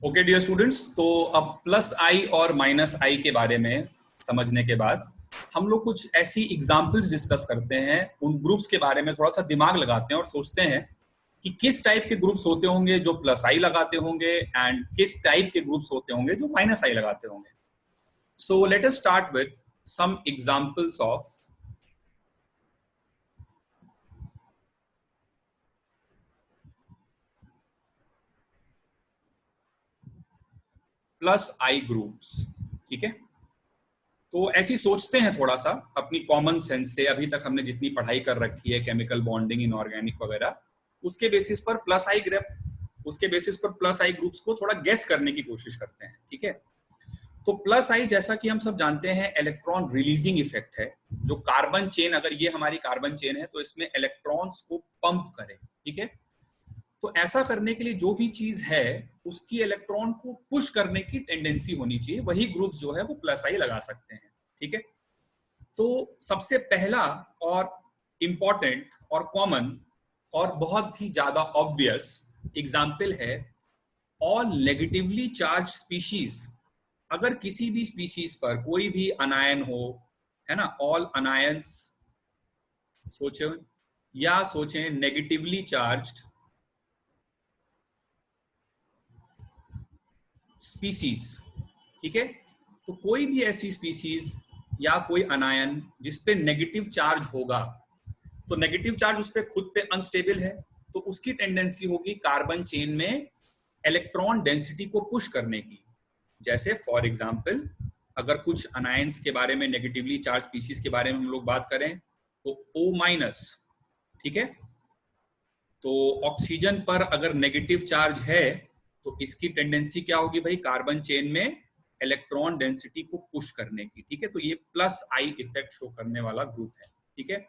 Okay dear students, तो अब plus आई और माइनस आई के बारे में समझने के बाद हम लोग कुछ ऐसी एग्जाम्पल्स डिस्कस करते हैं, उन ग्रुप्स के बारे में थोड़ा सा दिमाग लगाते हैं और सोचते हैं कि किस टाइप के ग्रुप्स होते होंगे जो प्लस आई लगाते होंगे एंड किस टाइप के ग्रुप्स होते होंगे जो माइनस आई लगाते होंगे। So let us start with some examples of plus I groups. ठीक है, तो ऐसी सोचते हैं थोड़ा सा अपनी कॉमन सेंस से, अभी तक हमने जितनी पढ़ाई कर रखी है केमिकल बॉन्डिंग इनऑर्गेनिक वगैरह, उसके बेसिस पर प्लस आई ग्रुप, उसके बेसिस पर प्लस आई ग्रुप्स को थोड़ा गेस करने की कोशिश करते हैं। ठीक है, तो प्लस आई जैसा कि हम सब जानते हैं इलेक्ट्रॉन रिलीजिंग इफेक्ट है, जो कार्बन चेन, अगर ये हमारी कार्बन चेन है तो इसमें इलेक्ट्रॉन्स को पंप करे। ठीक है, तो ऐसा करने के लिए जो भी चीज है उसकी इलेक्ट्रॉन को पुश करने की टेंडेंसी होनी चाहिए, वही ग्रुप्स जो है वो प्लस आई लगा सकते हैं। ठीक है, तो सबसे पहला और इंपॉर्टेंट और कॉमन और बहुत ही ज्यादा ऑब्वियस एग्जाम्पल है ऑल नेगेटिवली चार्ज स्पीशीज। अगर किसी भी स्पीशीज पर कोई भी अनायन हो, है ना, ऑल अनायंस सोचें या सोचें नेगेटिवली चार्ज्ड स्पीसीज। ठीक है, तो कोई भी ऐसी स्पीसीज या कोई अनायन जिसपे नेगेटिव चार्ज होगा, तो नेगेटिव चार्ज उस पे खुद पे अनस्टेबल है, तो उसकी टेंडेंसी होगी कार्बन चेन में इलेक्ट्रॉन डेंसिटी को पुश करने की। जैसे फॉर एग्जांपल अगर कुछ अनायंस के बारे में, नेगेटिवली चार्ज स्पीसीज के बारे में हम लोग बात करें तो O माइनस, ठीक है, तो ऑक्सीजन पर अगर नेगेटिव चार्ज है तो इसकी टेंडेंसी क्या होगी भाई, कार्बन चेन में इलेक्ट्रॉन डेंसिटी को पुश करने की। ठीक है, तो ये प्लस आई इफेक्ट शो करने वाला ग्रुप है। ठीक है,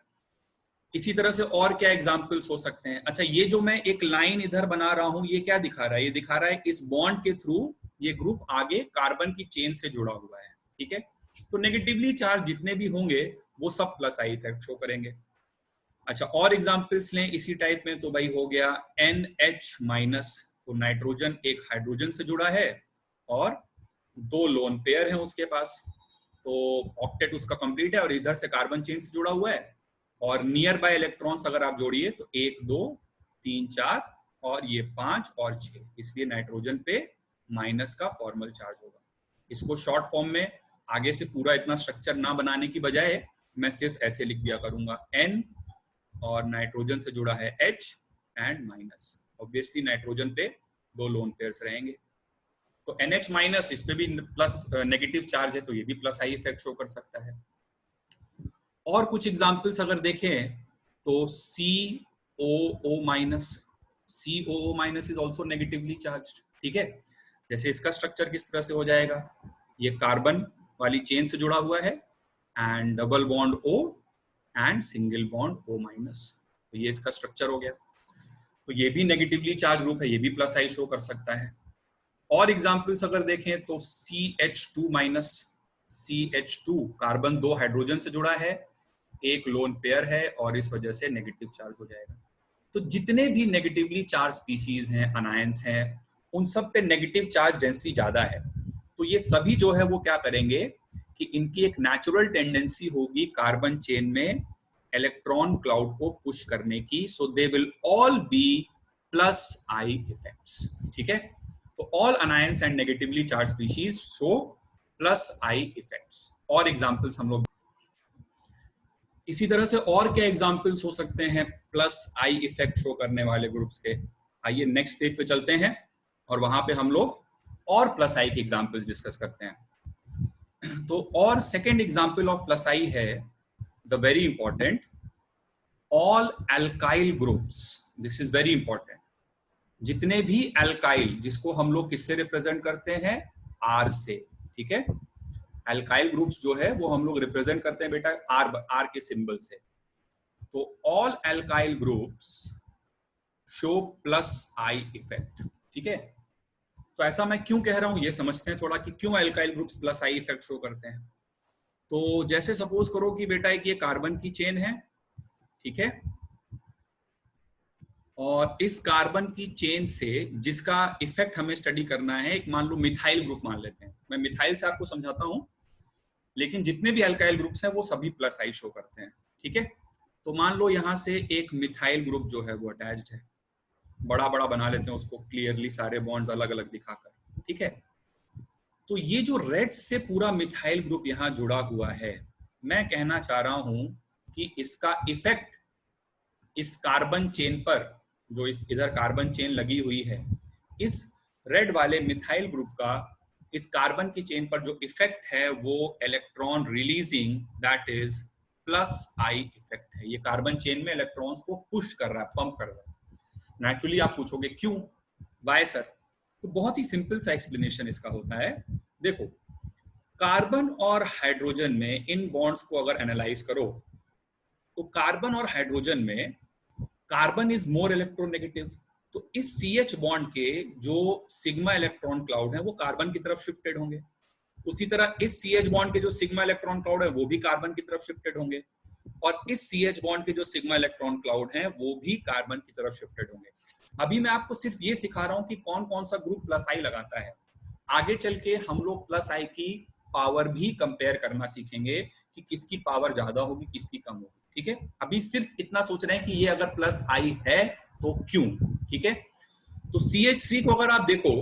इसी तरह से और क्या एग्जांपल्स हो सकते हैं। अच्छा, ये जो मैं एक लाइन इधर बना रहा हूं, ये क्या दिखा रहा है, ये दिखा रहा है इस बॉन्ड के थ्रू ये ग्रुप आगे कार्बन की चेन से जुड़ा हुआ है। ठीक है, तो नेगेटिवली चार्ज जितने भी होंगे वो सब प्लस आई इफेक्ट शो करेंगे। अच्छा, और एग्जांपल्स लें इसी टाइप में, तो भाई हो गया NH माइनस, तो नाइट्रोजन एक हाइड्रोजन से जुड़ा है और दो लोन पेयर हैं उसके पास, तो ऑक्टेट उसका कंप्लीट है और इधर से कार्बन चेन से जुड़ा हुआ है, और नियर बाय इलेक्ट्रॉन्स अगर आप जोड़िए तो 1 2 3 4 और ये 5 और 6, इसलिए नाइट्रोजन पे माइनस का फॉर्मल चार्ज होगा। इसको शॉर्ट फॉर्म में आगे से पूरा इतना स्ट्रक्चर ना बनाने की बजाय मैं सिर्फ ऐसे लिख दिया करूंगा, N और नाइट्रोजन से जुड़ा है H and minus, obviously nitrogen पे दो लोन पेयर्स रहेंगे, तो NH माइनस इस पे भी प्लस नेगेटिव चार्ज है, तो ये भी प्लस आई इफेक्ट शो कर सकता है। और कुछ एग्जांपल्स अगर देखें तो COO minus, COO minus is also negatively charged. ठीक है, जैसे इसका स्ट्रक्चर किस तरह से हो जाएगा, ये कार्बन वाली चेन से जुड़ा हुआ है and double bond O and single bond O minus, तो ये इसका स्ट्रक्चर हो गया, तो ये भी नेगेटिवली चार्ज ग्रुप है, ये भी प्लस आई शो कर सकता है। और एग्जांपल्स अगर देखें तो CH2 माइनस, CH2 कार्बन दो हाइड्रोजन से जुड़ा है, एक लोन पेयर है और इस वजह से नेगेटिव चार्ज हो जाएगा। तो जितने भी नेगेटिवली चार्ज स्पीशीज हैं, अनायंस हैं, उन सब पे नेगेटिव चार्ज डेंसिटी ज्यादा है, तो ये सभी जो है वो क्या करेंगे कि इनकी एक नेचुरल टेंडेंसी होगी कार्बन चेन में इलेक्ट्रॉन क्लाउड को पुश करने की, so they will all be plus I effects. ठीक है, तो all anions and negatively charge species show plus I effects. और एग्जांपल्स हम लोग इसी तरह से और क्या एग्जांपल्स हो सकते हैं प्लस आई इफेक्ट शो करने वाले ग्रुप्स के। आइए नेक्स्ट पेज पे चलते हैं और वहां पे हम लोग और प्लस आई के एग्जांपल्स डिस्कस करते हैं। तो और सेकेंड एग्जांपल ऑफ प्लस आई है the very important all alkyl groups. This is very important, जितने भी एल्काइल, जिसको हम लोग किससे रिप्रेजेंट करते हैं, आर से। ठीक है, एल्काइल ग्रुप्स जो है वो हम लोग रिप्रेजेंट करते हैं बेटा आर के सिंबल से, तो all alkyl groups show plus I effect. ठीक है, तो ऐसा मैं क्यों कह रहा हूं ये समझते हैं थोड़ा कि क्यों alkyl groups plus I effect show करते हैं। तो जैसे सपोज करो कि बेटा एक ये कार्बन की चेन है, ठीक है, और इस कार्बन की चेन से जिसका इफेक्ट हमें स्टडी करना है, एक मान लो मिथाइल ग्रुप मान लेते हैं, मैं मिथाइल से आपको समझाता हूं, लेकिन जितने भी अल्काइल ग्रुप्स हैं वो सभी प्लस आई शो करते हैं, ठीक है। तो मान लो यहां से एक मिथाइल ग्रुप जो है वो अटैच्ड है, बड़ा बड़ा बना लेते हैं उसको क्लियरली, सारे बॉन्ड्स अलग अलग दिखाकर, ठीक है। तो ये जो रेड से पूरा मिथाइल ग्रुप यहां जुड़ा हुआ है, मैं कहना चाह रहा हूं कि इसका इफेक्ट इस कार्बन चेन पर, जो इस इधर कार्बन चेन लगी हुई है, इस रेड वाले मिथाइल ग्रुप का इस कार्बन की चेन पर जो इफेक्ट है वो electron releasing, that is plus I effect है। ये कार्बन चेन में इलेक्ट्रॉन्स को पुश कर रहा है, पंप कर रहा है। नेचुरली आप पूछोगे क्यों, वाई सर? तो बहुत ही सिंपल सा एक्सप्लेनेशन इसका होता है। देखो, कार्बन और हाइड्रोजन में इन बॉन्ड्स को अगर एनालाइज करो तो कार्बन और हाइड्रोजन में कार्बन इज मोर इलेक्ट्रोनेगेटिव, तो इस CH बॉन्ड के जो सिग्मा इलेक्ट्रॉन क्लाउड है वो कार्बन की तरफ शिफ्टेड होंगे। उसी तरह इस CH बॉन्ड के जो सिग्मा इलेक्ट्रॉन क्लाउड है वो भी कार्बन की तरफ शिफ्टेड होंगे, और इस CH बॉन्ड के जो सिग्मा इलेक्ट्रॉन क्लाउड है वो भी कार्बन की तरफ शिफ्टेड होंगे। अभी मैं आपको सिर्फ ये सिखा रहा हूं कि कौन कौन सा ग्रुप प्लस आई लगाता है। आगे चल के हम लोग प्लस आई की पावर भी कंपेयर करना सीखेंगे कि किसकी पावर ज्यादा होगी, किसकी कम होगी, ठीक है। अभी सिर्फ इतना सोच रहे हैं कि ये अगर प्लस आई है तो क्यों, ठीक है। तो CH3 को अगर आप देखो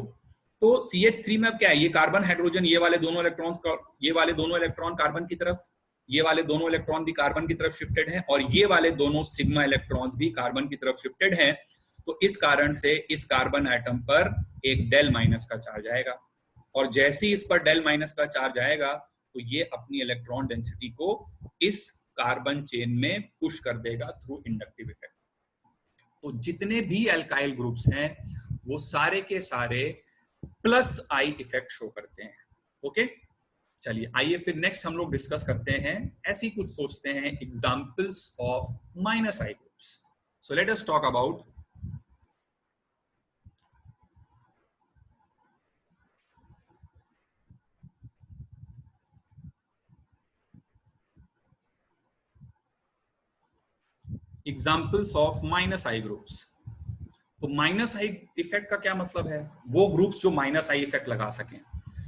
तो CH3 में अब क्या है, ये कार्बन हाइड्रोजन, ये वाले दोनों इलेक्ट्रॉन्स, ये वाले दोनों इलेक्ट्रॉन कार्बन की तरफ, ये वाले दोनों इलेक्ट्रॉन भी कार्बन की तरफ शिफ्टेड हैं, और ये वाले दोनों सिग्मा इलेक्ट्रॉन्स भी कार्बन की तरफ शिफ्टेड हैं। तो इस कारण से इस कार्बन एटम पर एक डेल माइनस का चार्ज आएगा, और जैसे ही इस पर डेल माइनस का चार्ज आएगा तो ये अपनी इलेक्ट्रॉन डेंसिटी को इस कार्बन चेन में पुश कर देगा थ्रू इंडक्टिव इफेक्ट। तो जितने भी अल्काइल ग्रुप्स हैं वो सारे के सारे प्लस आई इफेक्ट शो करते हैं, ओके। चलिए आइए फिर नेक्स्ट हम लोग डिस्कस करते हैं, ऐसी कुछ सोचते हैं examples of minus I groups. So let us talk about examples of minus I groups. तो माइनस आई इफेक्ट का क्या मतलब है? वो ग्रुप्स जो माइनस आई इफेक्ट लगा सकें।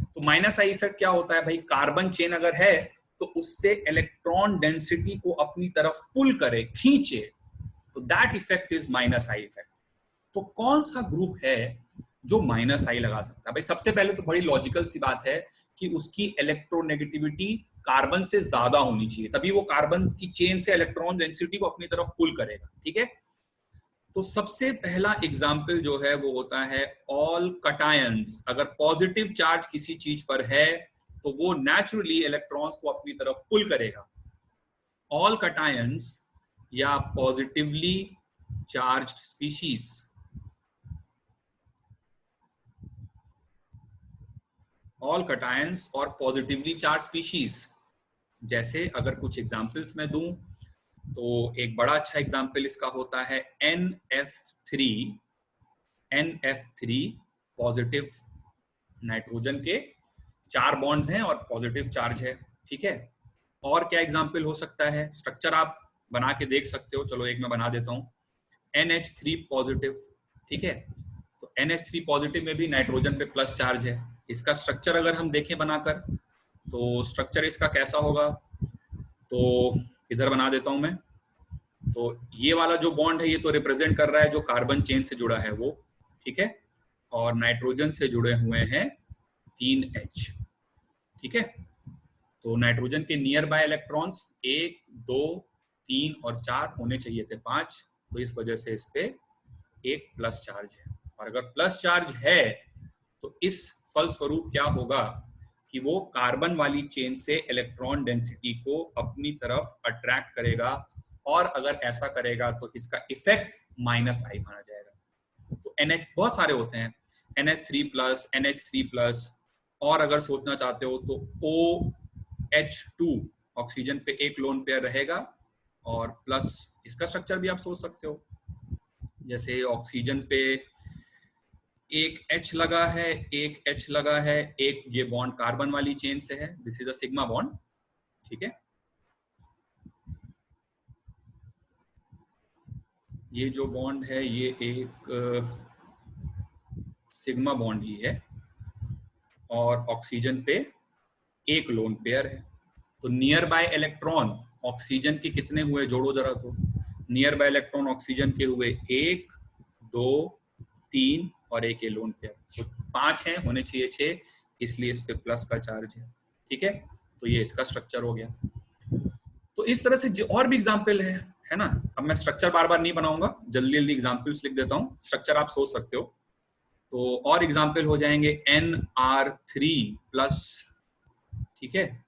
तो माइनस आई इफेक्ट क्या होता है भाई? कार्बन चेन अगर है तो उससे इलेक्ट्रॉन डेंसिटी को अपनी तरफ पुल करे, खींचे, तो that effect is minus I effect. तो कौन सा ग्रुप है जो माइनस आई लगा सकता है? भाई सबसे पहले तो बड़ी लॉजिकल सी बात है कि उसकी इलेक्ट्रोनेगेटिविटी कार्बन से ज्यादा होनी चाहिए, तभी वो कार्बन की चेन से इलेक्ट्रॉन डेंसिटी को अपनी तरफ पुल करेगा, ठीक है। तो सबसे पहला एग्जाम्पल जो है वो होता है ऑल कटायंस। अगर पॉजिटिव चार्ज किसी चीज पर है तो वो नेचुरली इलेक्ट्रॉन्स को अपनी तरफ पुल करेगा। ऑल कटायंस या positively charged species, all cations और पॉजिटिवली चार्ज स्पीशीज, जैसे अगर कुछ एग्जाम्पल्स मैं दूं तो एक बड़ा अच्छा एग्जाम्पल इसका होता है NF3। NF3 पॉजिटिव नाइट्रोजन के 4 बॉन्ड्स हैं और पॉजिटिव चार्ज है, ठीक है। और क्या एग्जाम्पल हो सकता है? स्ट्रक्चर आप बना के देख सकते हो, चलो एक मैं बना देता हूं। NH3 पॉजिटिव, ठीक है। तो NH3 पॉजिटिव में भी नाइट्रोजन पे प्लस चार्ज है। इसका स्ट्रक्चर अगर हम देखें बनाकर तो स्ट्रक्चर इसका कैसा होगा, तो इधर बना देता हूं मैं। तो ये वाला जो बॉन्ड है ये तो रिप्रेजेंट कर रहा है जो कार्बन चेन से जुड़ा है वो, ठीक है। और नाइट्रोजन से जुड़े हुए हैं 3H, ठीक है। तो नाइट्रोजन के नियर बाय इलेक्ट्रॉन्स 1, 2, 3 और 4 होने चाहिए थे 5, तो इस वजह से इस पे एक प्लस चार्ज है। और अगर प्लस चार्ज है तो इस फलस्वरूप क्या होगा कि वो कार्बन वाली चेन से इलेक्ट्रॉन डेंसिटी को अपनी तरफ अट्रैक्ट करेगा, और अगर ऐसा करेगा तो इसका इफेक्ट माइनस आई माना जाएगा। तो NH बहुत सारे होते हैं, NH3+, NH3+, और अगर सोचना चाहते हो तो OH2 ऑक्सीजन पे एक लोन पेयर रहेगा, और प्लस इसका स्ट्रक्चर भी आप सोच सकते हो, जैसे ऑक्सीजन पे एक H लगा है, एक H लगा है, एक ये बॉन्ड कार्बन वाली चेन से है, this is a sigma bond, ठीक है। ये जो बॉन्ड है ये एक सिग्मा बॉन्ड ही है और ऑक्सीजन पे एक लोन पेयर है। तो नियर बाय इलेक्ट्रॉन ऑक्सीजन के कितने हुए, जोड़ो जरा। तो नियर बाय इलेक्ट्रॉन ऑक्सीजन के हुए 1 2 3 और एक लोन पेयर, तो 5 हैं, होने चाहिए 6, इसलिए इस पे प्लस का चार्ज है। ठीक है, तो ये इसका स्ट्रक्चर हो गया। तो इस तरह से और भी एग्जाम्पल है ना। अब मैं स्ट्रक्चर बार बार नहीं बनाऊंगा, जल्दी जल्दी एग्जाम्पल्स लिख देता हूँ, स्ट्रक्चर आप सोच सकते हो। तो और एग्जाम्पल हो जाएंगे NR3+, ठीक है।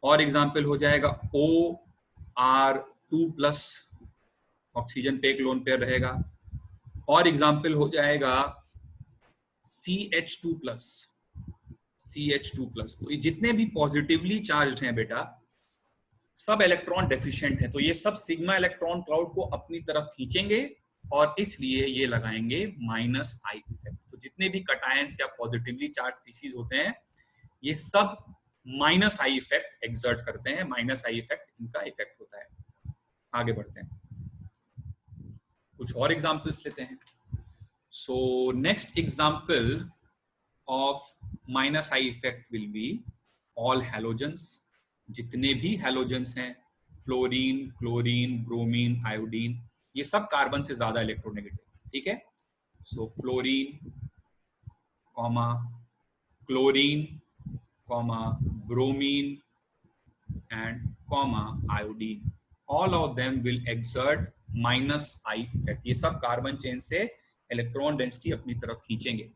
और एग्जाम्पल हो जाएगा OR2+, ऑक्सीजन पे एक लोन पेयर रहेगा। और एग्जाम्पल हो जाएगा CH2+, CH2+। तो ये जितने भी पॉजिटिवली चार्ज हैं बेटा, सब इलेक्ट्रॉन डेफिशिएंट है, तो ये सब सिग्मा इलेक्ट्रॉन क्लाउड को अपनी तरफ खींचेंगे और इसलिए ये लगाएंगे -I इफेक्ट। तो जितने भी कटायंस या पॉजिटिवली चार्ज स्पीशीज होते हैं ये सब -I इफेक्ट एक्सर्ट करते हैं, -I इफेक्ट इनका इफेक्ट होता है। आगे बढ़ते हैं, कुछ और एग्जांपल्स लेते हैं। So next example of -I effect will be all halogens. जितने भी हैलोजेंस हैं, फ्लोरीन, क्लोरीन, ब्रोमीन, आयोडीन, ये सब कार्बन से ज्यादा इलेक्ट्रोनेगेटिव। ठीक है, so fluorine comma chlorine comma bromine and comma iodine, all of them will exert -I effect। ये सब कार्बन चेन से इलेक्ट्रॉन डेंसिटी अपनी तरफ खींचेंगे।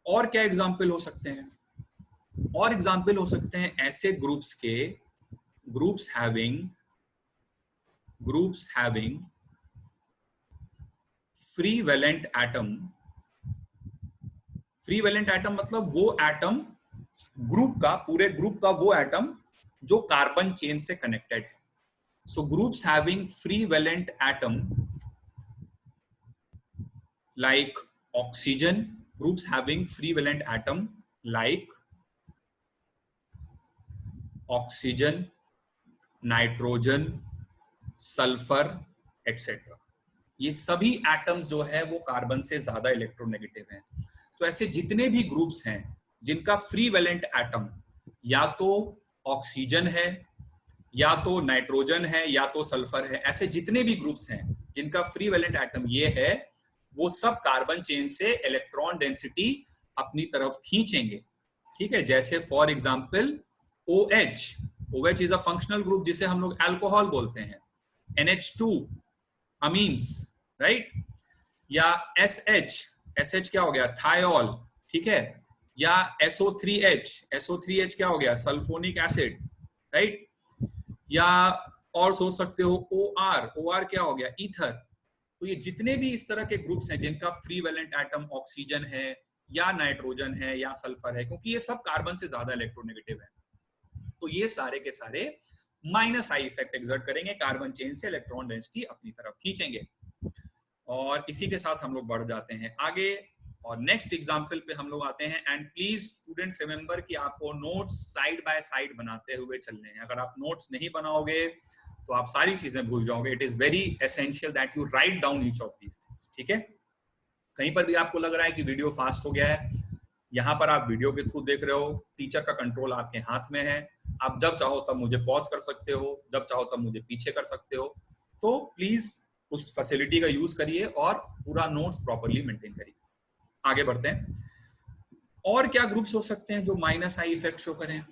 और क्या एग्जाम्पल हो सकते हैं? और एग्जाम्पल हो सकते हैं ऐसे ग्रुप्स के, groups having free valent atom. Free valent atom मतलब वो एटम ग्रुप का, पूरे ग्रुप का वो एटम जो कार्बन चेन से कनेक्टेड है। So groups having free valent atom like oxygen, groups having free valent atom like oxygen, nitrogen, sulphur etcetera. ये सभी एटम्स जो है वो कार्बन से ज्यादा इलेक्ट्रोनेगेटिव हैं। तो ऐसे जितने भी ग्रुप्स हैं जिनका फ्री वैलेंट एटम या तो ऑक्सीजन है, या तो नाइट्रोजन है, या तो सल्फर है, ऐसे जितने भी ग्रुप्स हैं जिनका फ्री वैलेंट एटम ये है, वो सब कार्बन चेन से इलेक्ट्रॉन डेंसिटी अपनी तरफ खींचेंगे। ठीक है, जैसे for example OH is a functional group जिसे हम लोग अल्कोहल बोलते हैं, NH2 अमीन्स, राइट, या SH क्या हो गया, थायोल, ठीक है, या SO3H क्या हो गया, सल्फोनिक एसिड, राइट, या और सोच सकते हो OR क्या हो गया, ईथर। तो ये जितने भी इस तरह के ग्रुप्स हैं जिनका फ्री वैलेंट एटम ऑक्सीजन है या नाइट्रोजन है या सल्फर है, क्योंकि ये सब कार्बन से ज्यादा इलेक्ट्रोनेगेटिव है, तो ये सारे के सारे -I इफेक्ट एक्सर्ट करेंगे, कार्बन चेन से इलेक्ट्रॉन डेंसिटी अपनी तरफ खींचेंगे। और इसी के साथ हम लोग बढ़ जाते हैं आगे और नेक्स्ट एग्जांपल पे हम लोग आते हैं। एंड प्लीज स्टूडेंट्स रिमेंबर कि आपको नोट्स साइड बाय साइड बनाते हुए चलने हैं। अगर आप नोट्स नहीं बनाओगे तो आप सारी चीजें भूल जाओगे। It is very essential that you write down each of these things. ठीक है, कहीं पर भी आपको लग रहा है कि वीडियो फास्ट हो गया है, यहाँ पर आप वीडियो के थ्रू देख रहे हो, टीचर का कंट्रोल आपके हाथ में है, आप जब चाहो तब मुझे पॉज कर सकते हो, जब चाहो तब मुझे पीछे कर सकते हो। तो प्लीज उस फैसिलिटी का यूज करिए और पूरा नोट्स प्रॉपर्ली मेंटेन करिए। आगे बढ़ते हैं। और क्या ग्रुप्स हो सकते हैं जो -I इफेक्ट शो करें?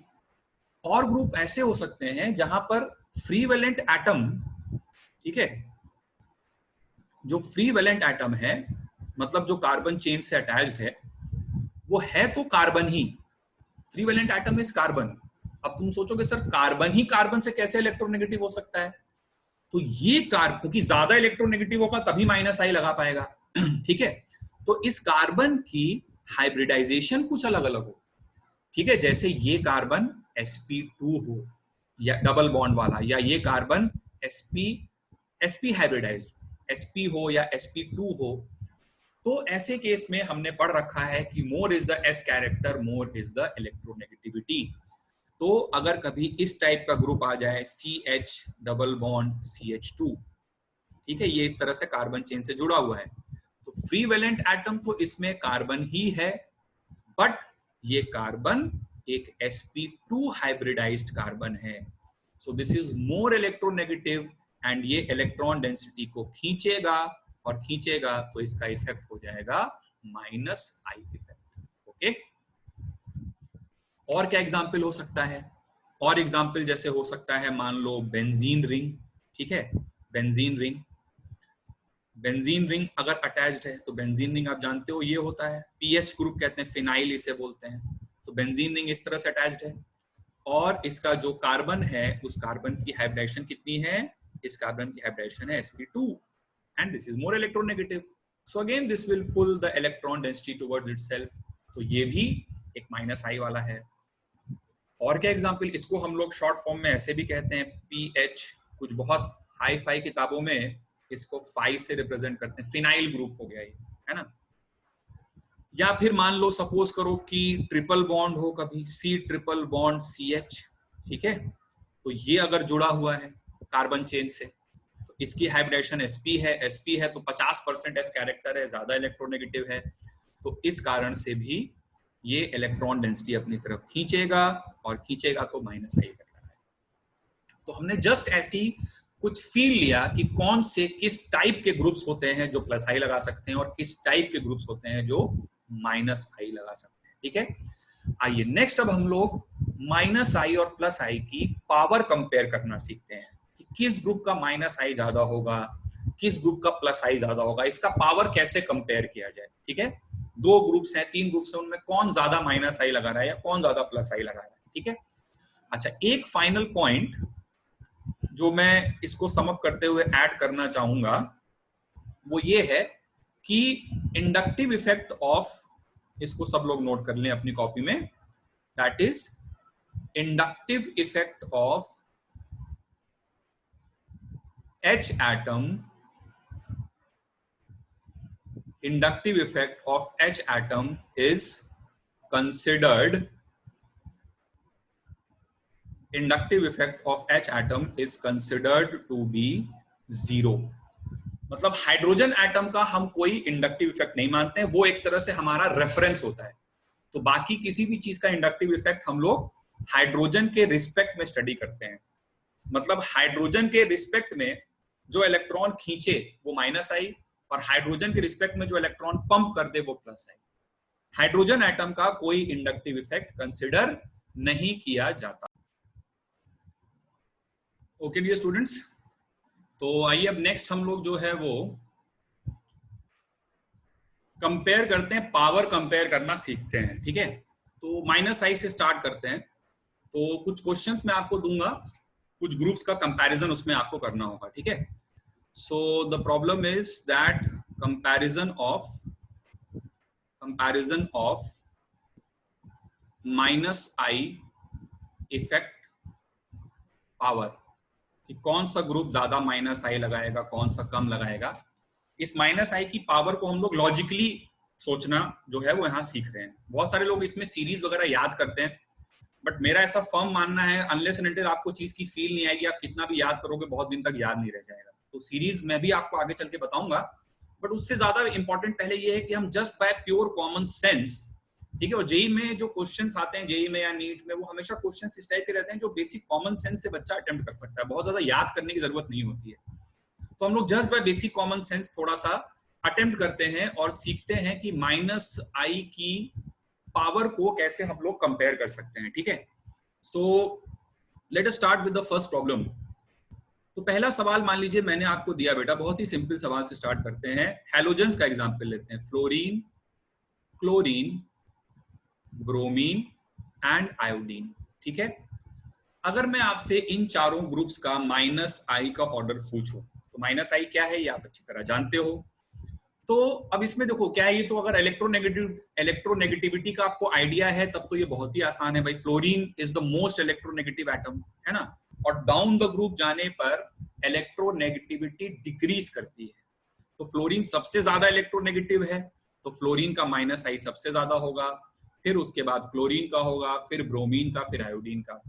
और ग्रुप ऐसे हो सकते हैं जहां पर फ्री वैलेंट एटम, ठीक है, जो फ्री वैलेंट एटम है मतलब जो कार्बन चेन से अटैच्ड है, वो है तो कार्बन ही, free valent atom is carbon. अब तुम सोचोगे सर कार्बन ही कार्बन से कैसे इलेक्ट्रोनेगेटिव हो सकता है? तो ये कार्बन क्योंकि ज्यादा इलेक्ट्रोनेगेटिव होगा तभी -I लगा पाएगा। ठीक है, तो इस कार्बन की हाइब्रिडाइजेशन कुछ अलग अलग हो। ठीक है, जैसे ये कार्बन sp2 हो या डबल बॉन्ड वाला, या ये कार्बन sp हाइब्रिडाइज्ड sp हो या sp2 हो। तो ऐसे केस में हमने पढ़ रखा है कि more is the s character, more is the electronegativity. तो अगर कभी इस टाइप का ग्रुप आ जाए CH डबल बॉन्ड CH2, ठीक है, ये इस तरह से कार्बन चेन से जुड़ा हुआ है। तो फ्री वैलेंट एटम तो इसमें कार्बन ही है, बट ये कार्बन एक sp2 हाइब्रिडाइज्ड कार्बन है। So this is more electronegative and ये इलेक्ट्रॉन डेंसिटी को खींचेगा, और खींचेगा तो इसका इफेक्ट हो जाएगा -I इफेक्ट। ओके, और क्या एग्जाम्पल हो सकता है? और एग्जाम्पल जैसे हो सकता है, मान लो बेंजीन रिंग, ठीक है, बेंजीन रिंग, बेंजीन रिंग अगर अटैच्ड है तो बेंजीन रिंग आप जानते हो ये होता है पीएच ग्रुप, कहते हैं फिनाइल इसे बोलते हैं। तो बेंजीन रिंग इस तरह से अटैच्ड है, और इसका जो कार्बन है उस कार्बन की हाइब्रिडाइजेशन कितनी है? इस कार्बन की हाइब्रिडाइजेशन है sp2 and this is more electronegative, so again this will pull the electron density towards itself. तो ये भी एक -I वाला है। और क्या एग्जाम्पल? इसको हम लोग शॉर्ट फॉर्म में ऐसे भी कहते हैं पीएच, कुछ बहुत हाई फाई किताबों में इसको फाई से रिप्रेजेंट करते हैं, फिनाइल ग्रुप हो गया ये, है ना। या फिर मान लो सपोज करो कि ट्रिपल बॉन्ड हो, कभी C ट्रिपल बॉन्ड CH, ठीक है, तो ये अगर जुड़ा हुआ है कार्बन चेन से तो इसकी हाइब्रिडाइजेशन sp है, sp है तो 50% s कैरेक्टर है, ज्यादा इलेक्ट्रोनेगेटिव है, तो इस कारण से भी ये इलेक्ट्रॉन डेंसिटी अपनी तरफ खींचेगा, और खींचेगा तो -I इफेक्ट है। तो हमने जस्ट ऐसी कुछ फील लिया कि कौन से किस टाइप के ग्रुप्स होते हैं जो +I लगा सकते हैं, और किस टाइप के ग्रुप्स होते हैं जो -I लगा सकते हैं, ठीक है। आइए नेक्स्ट अब हम लोग -I और +I की पावर कंपेयर करना सीखते हैं कि किस ग्रुप का -I ज्यादा होगा, किस ग्रुप का +I ज्यादा होगा, इसका पावर कैसे कंपेयर किया जाए, ठीक है। 2 ग्रुप्स हैं, 3 ग्रुप्स हैं, उनमें कौन ज्यादा -I लगा रहा है या कौन ज्यादा +I लगा रहा है, ठीक है। अच्छा, एक फाइनल पॉइंट जो मैं इसको समअप करते हुए ऐड करना चाहूंगा वो ये है कि इंडक्टिव इफेक्ट ऑफ, इसको सब लोग नोट कर लें अपनी कॉपी में, that is inductive effect of H atom, inductive effect of H atom is considered, inductive effect of H atom is considered to be 0। मतलब हाइड्रोजन एटम का हम कोई इंडक्टिव इफेक्ट नहीं मानते हैं, वो एक तरह से हमारा रेफरेंस होता है। तो बाकी किसी भी चीज का इंडक्टिव इफेक्ट हम लोग हाइड्रोजन के रिस्पेक्ट में स्टडी करते हैं। मतलब हाइड्रोजन के रिस्पेक्ट में जो इलेक्ट्रॉन खींचे वो -I, और हाइड्रोजन के रिस्पेक्ट में जो इलेक्ट्रॉन पंप कर दे वो +I। हाइड्रोजन एटम का कोई इंडक्टिव इफेक्ट कंसिडर नहीं किया जाता। ओके डियर स्टूडेंट्स, तो आइए अब नेक्स्ट हम लोग जो है वो कंपेयर करते हैं, पावर कंपेयर करना सीखते हैं, ठीक है। तो -I से स्टार्ट करते हैं। तो कुछ क्वेश्चंस मैं आपको दूंगा, कुछ ग्रुप्स का कंपैरिजन उसमें आपको करना होगा, ठीक है। So the problem is that comparison of -I effect power, कि कौन सा ग्रुप ज्यादा -I लगाएगा, कौन सा कम लगाएगा। इस -I की पावर को हम लोग लॉजिकली सोचना जो है वो यहाँ सीख रहे हैं। बहुत सारे लोग इसमें सीरीज वगैरह याद करते हैं, बट मेरा ऐसा फर्म मानना है अनलेस एंड अनटिल आपको चीज की फील नहीं आएगी, आप कितना भी याद करोगे बहुत दिन तक याद नहीं रह जाएगा। तो सीरीज मैं भी आपको आगे चल के बताऊंगा, बट उससे ज्यादा इंपॉर्टेंट पहले ये है कि हम just by pure common sense, ठीक है। और जेई में जो क्वेश्चंस आते हैं, जेई में या नीट में, वो हमेशा क्वेश्चंस इस टाइप के रहते हैं जो बेसिक कॉमन सेंस से बच्चा अटेम्प्ट कर सकता है, बहुत ज्यादा याद करने की जरूरत नहीं होती है। तो हम लोग just by basic common sense थोड़ा सा अटेम्प्ट करते हैं और सीखते हैं कि -I की पावर को कैसे हम लोग कंपेयर कर सकते हैं, ठीक है। सो let us start with the first problem. तो पहला सवाल मान लीजिए मैंने आपको दिया बेटा, बहुत ही सिंपल सवाल से स्टार्ट करते हैं। हैलोजेंस का एग्जांपल लेते हैं, fluorine, chlorine, bromine and iodine, ठीक है। अगर मैं आपसे इन चारों ग्रुप्स का -I का ऑर्डर पूछूं तो -I क्या है ये आप अच्छी तरह जानते हो। तो अब इसमें देखो क्या है, ये तो अगर इलेक्ट्रोनेगेटिविटी का आपको आइडिया है तब तो ये बहुत ही आसान है भाई। Fluorine is the most electronegative atom, है ना, और डाउन द ग्रुप जाने पर इलेक्ट्रोनेगेटिविटी डिक्रीज करती है। तो फ्लोरीन सबसे ज्यादा इलेक्ट्रोनेगेटिव है, तो फ्लोरीन का -I सबसे ज्यादा होगा, फिर उसके बाद क्लोरीन का होगा, फिर ब्रोमीन का, फिर आयोडीन का।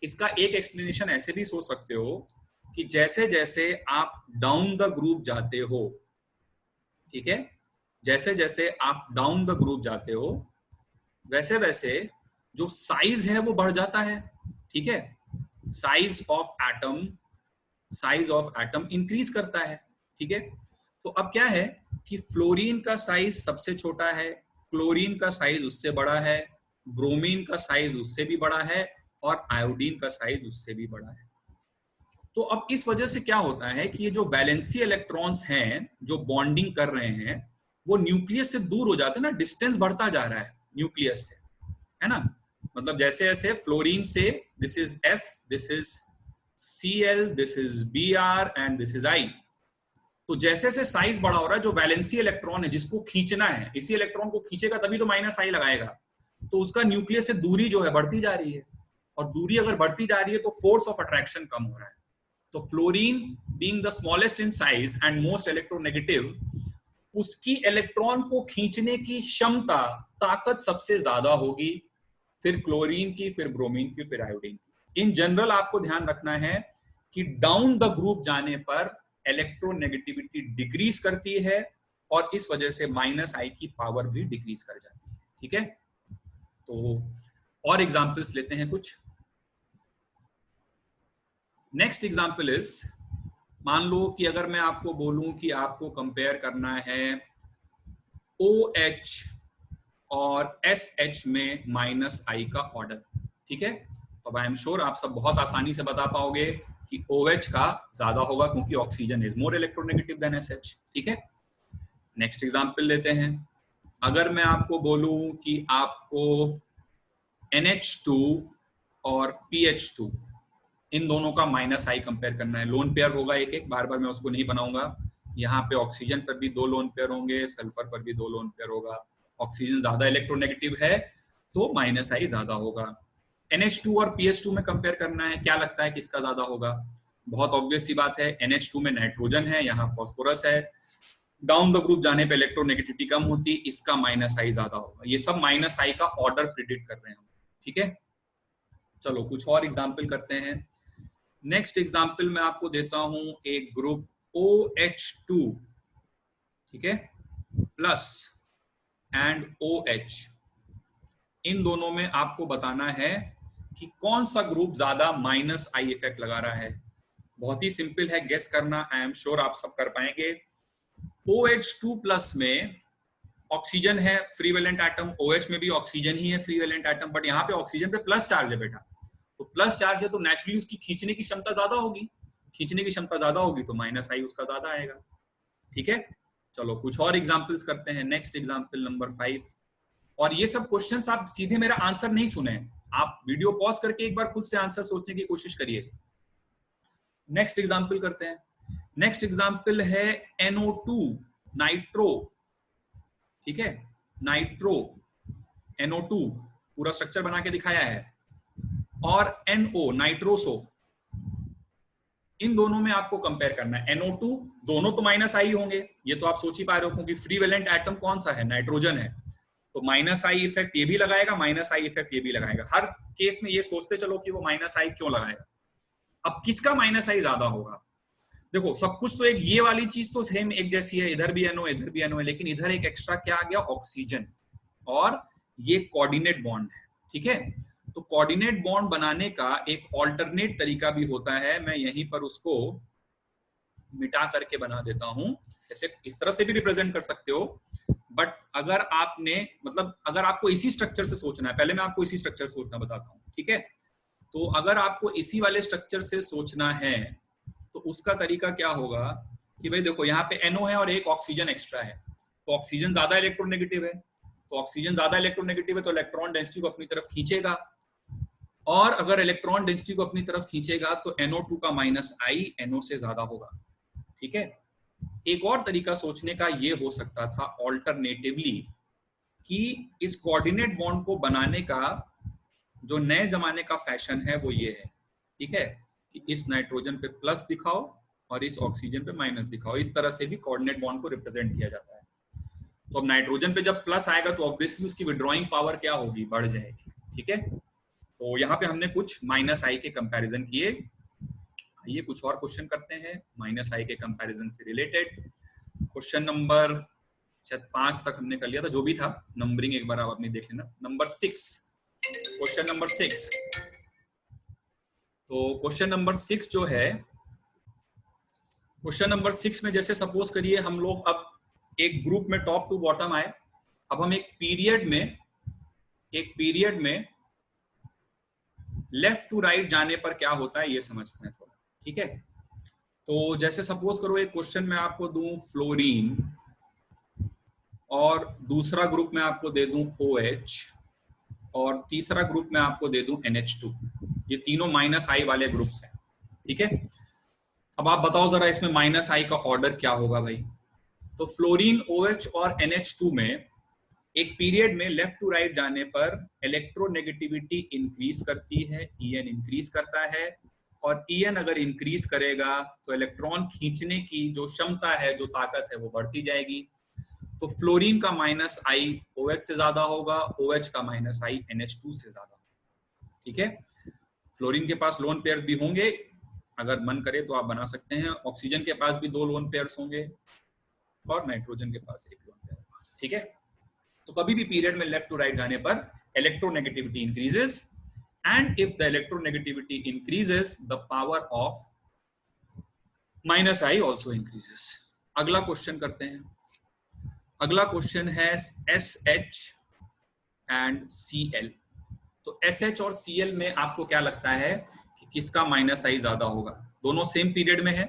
इसका एक एक्सप्लेनेशन ऐसे भी सोच सकते हो कि जैसे जैसे आप डाउन द ग्रुप जाते हो, ठीक है, जैसे जैसे आप डाउन द ग्रुप जाते हो वैसे वैसे जो साइज है वो बढ़ जाता है, ठीक है, साइज ऑफ एटम इंक्रीज करता है, ठीक है। तो अब क्या है कि फ्लोरीन का साइज सबसे छोटा है, क्लोरीन का साइज उससे बड़ा है, ब्रोमीन का साइज उससे भी बड़ा है, और आयोडीन का साइज उससे भी बड़ा है। तो अब इस वजह से क्या होता है कि ये जो वैलेंसी इलेक्ट्रॉन्स हैं जो बॉन्डिंग कर रहे हैं वो न्यूक्लियस से दूर हो जाते हैं ना, डिस्टेंस बढ़ता जा रहा है न्यूक्लियस से, है ना। मतलब जैसे जैसे फ्लोरीन से this is F, this is Cl, this is Br and this is I। तो जैसे जैसे साइज बड़ा हो रहा है, जो वैलेंसी इलेक्ट्रॉन है जिसको खींचना है, इसी इलेक्ट्रॉन को खींचेगा तभी तो -I लगाएगा, तो उसका न्यूक्लियस से दूरी जो है बढ़ती जा रही है, और दूरी अगर बढ़ती जा रही है तो फोर्स ऑफ अट्रैक्शन कम हो रहा है। तो fluorine being the smallest in size and most electronegative, उसकी इलेक्ट्रॉन को खींचने की क्षमता, ताकत सबसे ज्यादा होगी, फिर क्लोरीन की, फिर ब्रोमीन की, फिर आयोडीन की। इन जनरल आपको ध्यान रखना है कि डाउन द ग्रुप जाने पर इलेक्ट्रोनेगेटिविटी डिक्रीज करती है और इस वजह से -I की पावर भी डिक्रीज कर जाती है, ठीक है। तो और एग्जांपल्स लेते हैं कुछ। नेक्स्ट एग्जांपल इज, मान लो कि अगर मैं आपको बोलूं कि आपको कंपेयर करना है OH और SH में -I का ऑर्डर, ठीक है। तो आई एम श्योर आप सब बहुत आसानी से बता पाओगे कि OH का ज्यादा होगा क्योंकि oxygen is more electronegative than SH, ठीक है। नेक्स्ट एग्जांपल लेते हैं। अगर मैं आपको बोलूं कि आपको NH2 और PH2 इन दोनों का -I कंपेयर करना है, लोन पेयर होगा एक एक, बार बार मैं उसको नहीं बनाऊंगा। यहाँ पे ऑक्सीजन पर भी 2 लोन पेयर होंगे, सल्फर पर भी 2 लोन पेयर होगा। ऑक्सीजन ज्यादा इलेक्ट्रोनेगेटिव है तो -I ज्यादा होगा। NH2 और PH2 में कंपेयर करना है, क्या लगता है किसका ज्यादा होगा? बहुत ऑब्वियस सी बात है, NH2 में नाइट्रोजन है, यहाँ फॉस्फोरस है, डाउन द ग्रुप जाने पे इलेक्ट्रोनेगेटिविटी कम होती, इसका -I ज्यादा होगा। ये सब -I का ऑर्डर प्रिडिक्ट कर रहे हैं हम, ठीक है। चलो कुछ और एग्जाम्पल करते हैं। नेक्स्ट एग्जाम्पल मैं आपको देता हूं एक ग्रुप OH2, ठीक है, प्लस एंड OH। इन दोनों में आपको बताना है कि कौन सा ग्रुप ज्यादा -I इफेक्ट लगा रहा है। बहुत ही सिंपल है, गेस करना, आई एम श्योर आप सब कर पाएंगे। OH2 प्लस में ऑक्सीजन है फ्री वैलेंट एटम, OH में भी ऑक्सीजन ही है फ्री वैलेंट एटम, बट यहाँ पे ऑक्सीजन पे प्लस चार्ज है बेटा, तो प्लस चार्ज है तो नेचुरली उसकी खींचने की क्षमता ज्यादा होगी, खींचने की क्षमता ज्यादा होगी तो -I उसका ज्यादा आएगा, ठीक है। चलो कुछ और एग्जांपल्स करते हैं। Next example number 5। और ये सब क्वेश्चंस आप सीधे मेरा आंसर नहीं सुने, आप वीडियो पॉज करके एक बार खुद से आंसर सोचने की कोशिश करिए। नेक्स्ट एग्जांपल करते हैं। नेक्स्ट एग्जांपल है NO2, नाइट्रो, ठीक है, नाइट्रो, NO2 पूरा स्ट्रक्चर बना के दिखाया है, और NO, नाइट्रोसो। इन दोनों में आपको कंपेयर करना है। NO2 दोनों तो -I होंगे, ये तो आप सोच ही पा रहे हो, क्योंकि फ्री वैलेंट एटम कौन सा है, नाइट्रोजन है, तो -I इफेक्ट ये भी लगाएगा, -I इफेक्ट ये भी लगाएगा। हर केस में ये सोचते चलो कि वो -I क्यों लगाएगा। अब किसका -I ज्यादा होगा? देखो सब कुछ तो एक ये वाली चीज तो सेम एक जैसी है, इधर भी NO इधर भी NO है, लेकिन इधर एक एक्स्ट्रा क्या आ गया, ऑक्सीजन, और ये कोऑर्डिनेट बॉन्ड है, ठीक है। तो कोऑर्डिनेट बॉन्ड बनाने का एक ऑल्टरनेट तरीका भी होता है, मैं यहीं पर उसको मिटा करके बना देता हूं। जैसे इस तरह से भी रिप्रेजेंट कर सकते हो, बट अगर आपने मतलब अगर आपको इसी स्ट्रक्चर से सोचना है, पहले मैं आपको इसी स्ट्रक्चर से सोचना बताता हूं, ठीक है। तो अगर आपको इसी वाले स्ट्रक्चर से सोचना है तो उसका तरीका क्या होगा कि भाई देखो यहाँ पे NO है और एक ऑक्सीजन एक्स्ट्रा है, तो ऑक्सीजन ज्यादा इलेक्ट्रोनेगेटिव है, तो ऑक्सीजन ज्यादा इलेक्ट्रोनेगेटिव है तो इलेक्ट्रॉन डेंसिटी को अपनी तरफ खींचेगा, और अगर इलेक्ट्रॉन डेंसिटी को अपनी तरफ खींचेगा तो NO2 का -I NO से ज्यादा होगा, ठीक है। एक और तरीका सोचने का ये हो सकता था ऑल्टरनेटिवली कि इस कोऑर्डिनेट बॉन्ड को बनाने का जो नए जमाने का फैशन है वो ये है, ठीक है, कि इस नाइट्रोजन पे प्लस दिखाओ और इस ऑक्सीजन पे माइनस दिखाओ। इस तरह से भी कोऑर्डिनेट बॉन्ड को रिप्रेजेंट किया जाता है। तो अब नाइट्रोजन पे जब प्लस आएगा तो ऑब्वियसली उसकी विड्रॉइंग पावर क्या होगी, बढ़ जाएगी, ठीक है। तो यहाँ पे हमने कुछ -I के कंपैरिजन किए। ये कुछ और क्वेश्चन करते हैं माइनस आई के कंपैरिजन से रिलेटेड। क्वेश्चन नंबर शायद 5 तक हमने कर लिया था, जो भी था नंबरिंग एक बार आप अपनी देख लेना। Number 6, question number 6। तो क्वेश्चन नंबर 6 जो है, क्वेश्चन नंबर 6 में जैसे सपोज करिए हम लोग अब एक ग्रुप में टॉप टू बॉटम आए। अब हम एक पीरियड में लेफ्ट टू राइट जाने पर क्या होता है ये समझते हैं थोड़ा, ठीक है। तो जैसे सपोज करो एक क्वेश्चन में आपको दूं फ्लोरीन और दूसरा ग्रुप में आपको दे दूं OH और तीसरा ग्रुप में आपको दे दूं NH2। ये तीनों माइनस आई वाले ग्रुप्स हैं, ठीक है। अब आप बताओ जरा इसमें माइनस आई का ऑर्डर क्या होगा भाई। तो फ्लोरीन, OH और NH2 में एक पीरियड में लेफ्ट टू राइट जाने पर इलेक्ट्रोनेगेटिविटी इंक्रीज करती है, EN इंक्रीज करता है। और EN अगर इंक्रीज करेगा तो इलेक्ट्रॉन खींचने की जो क्षमता है, जो ताकत है, वो बढ़ती जाएगी। तो फ्लोरीन का माइनस आई OH से ज्यादा होगा, OH का माइनस आई NH2 से ज्यादा, ठीक है। फ्लोरीन के पास लोन पेयर्स भी होंगे, अगर मन करे तो आप बना सकते हैं। ऑक्सीजन के पास भी 2 लोन पेयर्स होंगे और नाइट्रोजन के पास 1 लोन पेयर, ठीक है। तो कभी भी पीरियड में लेफ्ट टू राइट जाने पर electronegativity increases, and if the electronegativity increases the power of minus I also increases. अगला क्वेश्चन करते हैं। अगला क्वेश्चन है SH एंड Cl। तो SH और Cl में आपको क्या लगता है कि किसका माइनस आई ज्यादा होगा। दोनों सेम पीरियड में है,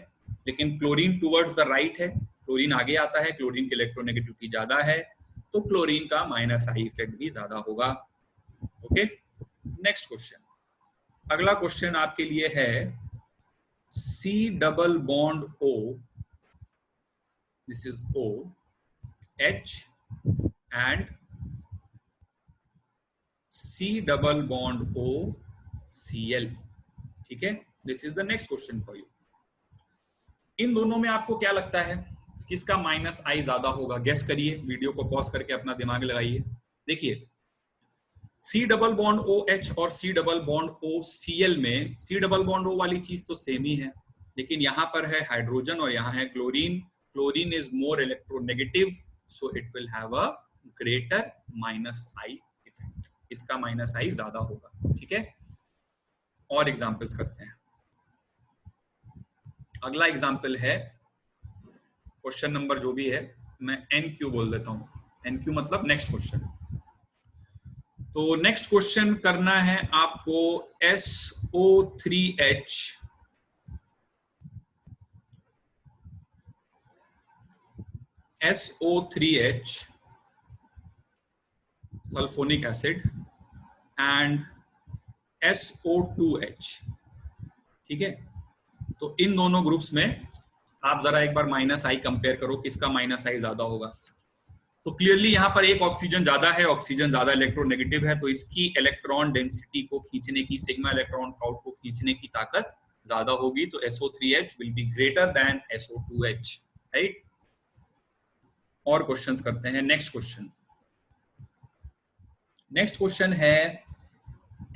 लेकिन क्लोरीन टुवर्ड्स द राइट है, क्लोरीन आगे आता है, क्लोरीन की इलेक्ट्रोनेगेटिविटी ज्यादा है, तो क्लोरीन का माइनस आई इफेक्ट भी ज्यादा होगा। Okay, next question. अगला क्वेश्चन आपके लिए है C double bond O, this is O, H and C double bond O Cl, ठीक है। This is the next question for you. इन दोनों में आपको क्या लगता है किसका माइनस आई ज्यादा होगा? गेस करिए, वीडियो को पॉज करके अपना दिमाग लगाइए। देखिए C डबल बॉन्ड OH और C double bond O Cl में C डबल बॉन्ड O वाली चीज तो सेम ही है, लेकिन यहाँ पर है हाइड्रोजन और यहाँ है chlorine. Chlorine is more electronegative, so it will have a greater minus I effect. इसका माइनस आई ज्यादा होगा, ठीक है। और एग्जांपल्स करते हैं। अगला एग्जांपल है क्वेश्चन नंबर जो भी है, मैं NQ बोल देता हूं। NQ मतलब नेक्स्ट क्वेश्चन। तो नेक्स्ट क्वेश्चन करना है आपको SO3H sulphonic acid and SO2H, ठीक है। तो इन दोनों ग्रुप्स में आप जरा एक बार माइनस आई कंपेयर करो, किसका माइनस आई ज्यादा होगा। तो क्लियरली यहाँ पर एक ऑक्सीजन ज्यादा है, ऑक्सीजन ज्यादा इलेक्ट्रोनेगेटिव है, तो इसकी इलेक्ट्रॉन डेंसिटी को खींचने की, सिग्मा इलेक्ट्रॉन काउंट को खींचने की ताकत ज्यादा होगी। तो SO3H will be greater than SO2H, right. और क्वेश्चंस करते हैं। नेक्स्ट क्वेश्चन है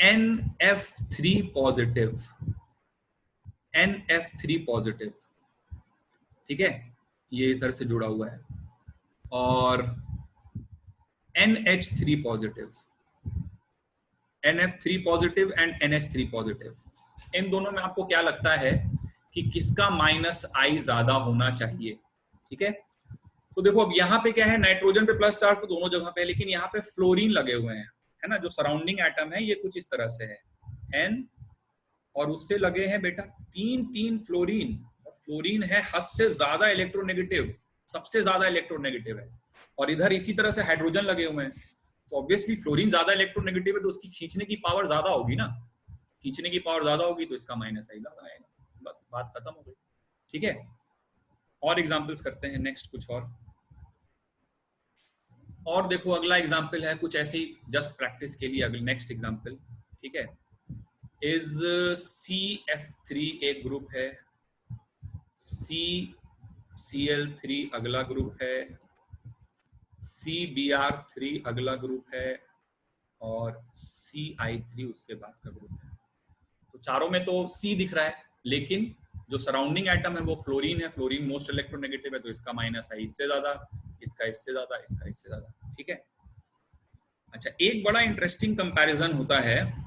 NF3 पॉजिटिव, NF3 पॉजिटिव, ठीक है, ये इधर से जुड़ा हुआ है। और NH3 positive, NF3 positive and NH3 positive, इन दोनों में आपको क्या लगता है कि किसका माइनस आई ज्यादा होना चाहिए, ठीक है। तो देखो अब यहाँ पे क्या है, नाइट्रोजन पे प्लस चार्ज तो दोनों जगह पे है, लेकिन यहाँ पे फ्लोरीन लगे हुए हैं, है ना। जो सराउंडिंग एटम है ये कुछ इस तरह से है, N और उससे लगे हैं बेटा 3 फ्लोरीन। और फ्लोरीन है हद से ज्यादा इलेक्ट्रोनेगेटिव, सबसे ज्यादा इलेक्ट्रोनेगेटिव है। और इधर इसी तरह से हाइड्रोजन लगे हुए हैं, तो ऑब्वियसली फ्लोरीन ज्यादा इलेक्ट्रोनेगेटिव है, तो उसकी खींचने की पावर ज्यादा होगी ना। खींचने की पावर ज्यादा होगी तो इसका माइनस आई ज्यादा आएगा, बस बात खत्म हो गई, ठीक है। और एग्जांपल्स करते हैं नेक्स्ट कुछ और देखो अगला एग्जांपल है कुछ ऐसी जस्ट प्रैक्टिस के लिए। अगला नेक्स्ट एग्जांपल, ठीक है, इज CF3 एक ग्रुप है, CCl3 अगला ग्रुप है, CBr3 अगला ग्रुप है और CI3 उसके बाद का ग्रुप है। तो चारों में तो C दिख रहा है, लेकिन जो सराउंडिंग एटम है वो फ्लोरीन है, फ्लोरीन मोस्ट इलेक्ट्रोनेगेटिव है, तो इसका माइनस आई इससे ज्यादा, इसका इससे ज्यादा, इसका इससे ज्यादा, ठीक है। अच्छा, एक बड़ा इंटरेस्टिंग कंपैरिजन होता है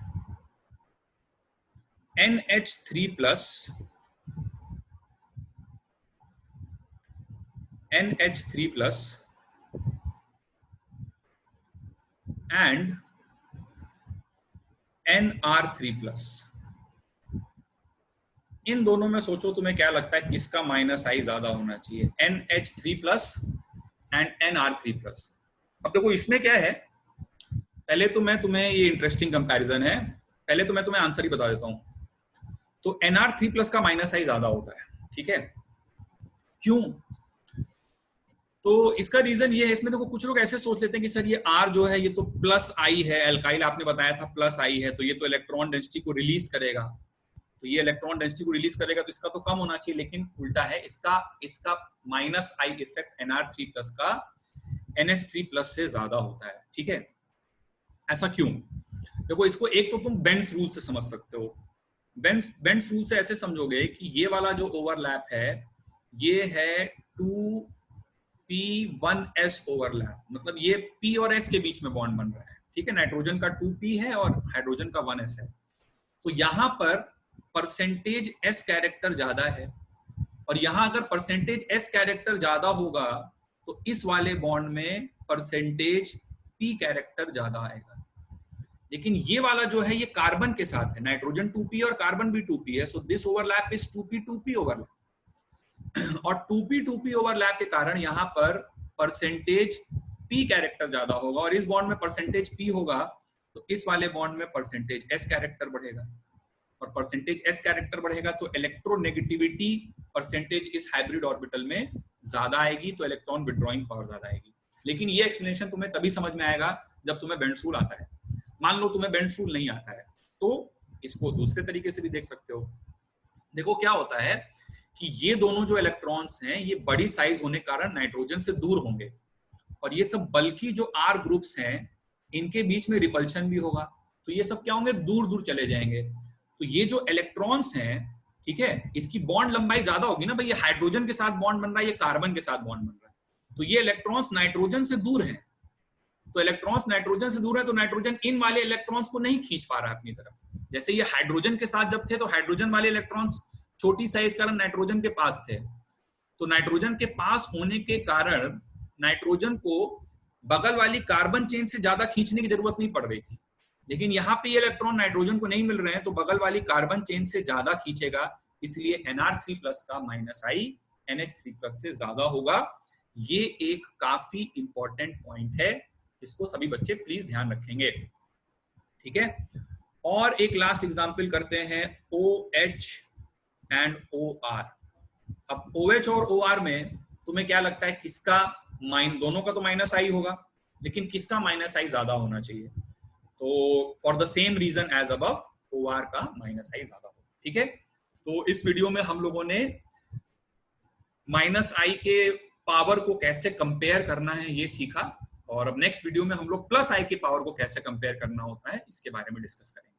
NH3 plus NH3 plus and NR3 plus. इन दोनों में सोचो तुम्हें क्या लगता है किसका माइनस आई ज्यादा होना चाहिए, NH3 plus and NR3 plus. अब देखो इसमें क्या है, पहले तो मैं तुम्हें, ये इंटरेस्टिंग कंपैरिजन है, पहले तो मैं तुम्हें आंसर ही बता देता हूं। तो NR3 प्लस का माइनस आई ज्यादा होता है, ठीक है। क्यों? तो इसका रीजन ये है, इसमें देखो कुछ लोग ऐसे सोच लेते हैं कि सर ये R जो है ये तो प्लस आई है, एल्काइल आपने बताया था प्लस आई है, तो ये तो इलेक्ट्रॉन डेंसिटी को रिलीज करेगा, तो ये इलेक्ट्रॉन डेंसिटी को रिलीज करेगा, तो इसका तो कम होना चाहिए, लेकिन उल्टा है, इसका minus I effect NR3 plus का NH3 प्लस से ज्यादा होता है, ठीक है। ऐसा क्यों? देखो इसको एक तो तुम बेंड्स रूल से समझ सकते हो। बेंड्स रूल से ऐसे समझोगे कि ये वाला जो ओवरलैप है ये है 2p1s ओवरलैप, मतलब ये p और s के बीच में बॉन्ड बन रहा है, ठीक है। नाइट्रोजन का 2p है और हाइड्रोजन का 1s है, तो यहां पर परसेंटेज s कैरेक्टर ज्यादा है, और यहां अगर परसेंटेज s कैरेक्टर ज्यादा होगा तो इस वाले बॉन्ड में परसेंटेज p कैरेक्टर ज्यादा आएगा। लेकिन ये वाला जो है ये कार्बन के साथ है, नाइट्रोजन 2p और कार्बन भी 2p है, so this overlap is 2p2p overlap. और 2p2p ओवरलैप के कारण यहाँ पर परसेंटेज p कैरेक्टर ज्यादा होगा, और इस बॉन्ड में परसेंटेज p होगा तो इस वाले बॉन्ड में परसेंटेज s कैरेक्टर बढ़ेगा, और परसेंटेज s कैरेक्टर बढ़ेगा तो इलेक्ट्रोनेगेटिविटी परसेंटेज इस हाइब्रिड ऑर्बिटल में ज्यादा आएगी, तो इलेक्ट्रॉन विड्रॉइंग पावर ज्यादा आएगी। लेकिन ये एक्सप्लेनेशन तुम्हें तभी समझ में आएगा जब तुम्हें बेंड्स रूल आता है। मान लो तुम्हें बेंड्स रूल नहीं आता है तो इसको दूसरे तरीके से भी देख सकते हो। देखो क्या होता है कि ये दोनों जो इलेक्ट्रॉन्स हैं ये बड़ी साइज होने के कारण नाइट्रोजन से दूर होंगे, और ये सब बल्कि जो R ग्रुप्स हैं इनके बीच में रिपल्शन भी होगा, तो ये सब क्या होंगे, दूर दूर चले जाएंगे। तो ये जो इलेक्ट्रॉन्स हैं, ठीक है, इसकी बॉन्ड लंबाई ज्यादा होगी ना भाई, ये हाइड्रोजन के साथ बॉन्ड बन रहा है, ये कार्बन के साथ बॉन्ड बन रहा है, तो ये इलेक्ट्रॉन्स नाइट्रोजन से दूर हैं, तो इलेक्ट्रॉन्स नाइट्रोजन से दूर है तो नाइट्रोजन इन वाले इलेक्ट्रॉन्स को नहीं खींच पा रहा है अपनी तरफ। जैसे ये हाइड्रोजन के साथ जब थे तो हाइड्रोजन वाले इलेक्ट्रॉन्स छोटी साइज कारण नाइट्रोजन के पास थे, तो नाइट्रोजन के पास होने के कारण नाइट्रोजन को बगल वाली कार्बन चेन से ज्यादा खींचने की जरूरत नहीं पड़ रही थी। लेकिन यहाँ पे ये इलेक्ट्रॉन नाइट्रोजन को नहीं मिल रहे हैं तो बगल वाली कार्बन चेन से ज्यादा खींचेगा, इसलिए NR3 प्लस का माइनस आई NH3 प्लस से ज्यादा होगा। ये एक काफी इंपॉर्टेंट पॉइंट है, इसको सभी बच्चे प्लीज ध्यान रखेंगे, ठीक है। और एक लास्ट एग्जांपल करते हैं, OH एंड OR। अब OH और OR में तुम्हें क्या लगता है किसका दोनों का तो माइनस आई होगा, लेकिन किसका माइनस आई ज्यादा होना चाहिए? तो for the same reason as above OR का माइनस आई ज्यादा होगा, ठीक है। तो इस वीडियो में हम लोगों ने माइनस आई के पावर को कैसे कंपेयर करना है ये सीखा, और अब नेक्स्ट वीडियो में हम लोग प्लस आई के पावर को कैसे कंपेयर करना होता है इसके बारे में डिस्कस करेंगे।